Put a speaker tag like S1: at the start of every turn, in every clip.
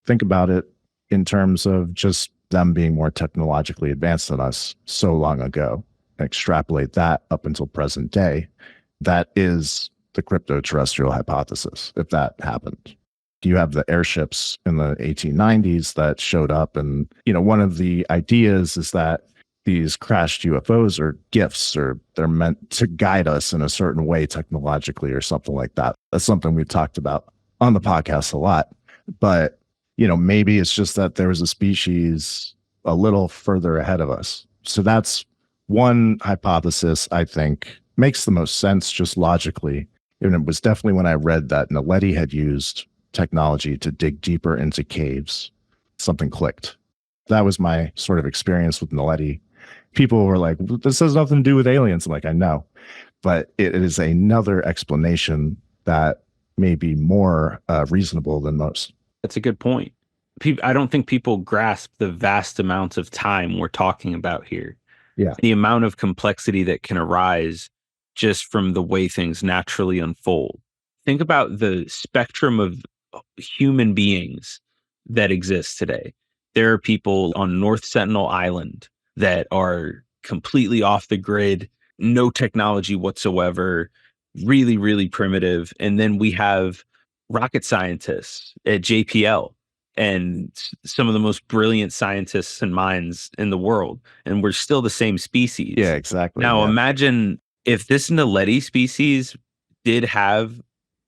S1: think about it in terms of just them being more technologically advanced than us so long ago, and extrapolate that up until present day, that is the crypto-terrestrial hypothesis, if that happened. You have the airships in the 1890s that showed up, and one of the ideas is that these crashed UFOs are gifts, or they're meant to guide us in a certain way technologically or something like that. That's something we've talked about on the podcast a lot. But, maybe it's just that there was a species a little further ahead of us. So that's one hypothesis I think makes the most sense just logically. And it was definitely when I read that Naledi had used technology to dig deeper into caves, something clicked. That was my sort of experience with Naledi. People were like, this has nothing to do with aliens. I'm like, I know, but it is another explanation that may be more reasonable than most.
S2: That's a good point. I don't think people grasp the vast amounts of time we're talking about here.
S1: Yeah.
S2: The amount of complexity that can arise just from the way things naturally unfold. Think about the spectrum of human beings that exist today. There are people on North Sentinel Island that are completely off the grid, no technology whatsoever, really, really primitive. And then we have rocket scientists at JPL and some of the most brilliant scientists and minds in the world. And we're still the same species.
S1: Yeah, exactly.
S2: Now,
S1: yeah.
S2: Imagine if this Naledi species did have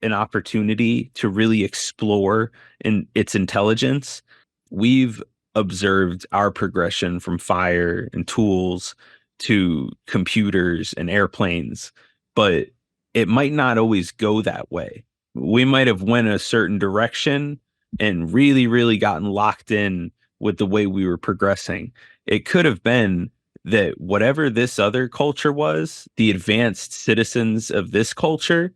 S2: an opportunity to really explore in its intelligence. We've observed our progression from fire and tools to computers and airplanes, but it might not always go that way. We might have went a certain direction and really, really gotten locked in with the way we were progressing. It could have been that whatever this other culture was, the advanced citizens of this culture,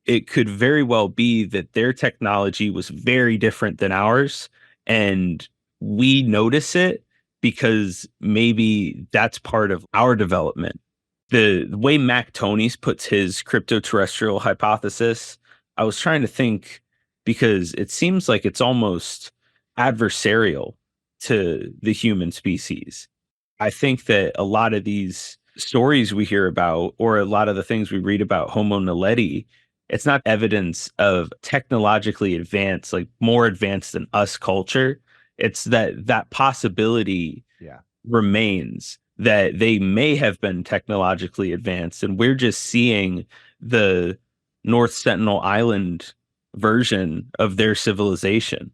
S2: it could very well be that their technology was very different than ours. And we notice it because maybe that's part of our development. The way Mac Tonys puts his cryptoterrestrial hypothesis, I was trying to think because it seems like it's almost adversarial to the human species. I think that a lot of these stories we hear about, or a lot of the things we read about Homo naledi, it's not evidence of technologically advanced, like more advanced than us culture. It's that possibility remains that they may have been technologically advanced, and we're just seeing the North Sentinel Island version of their civilization.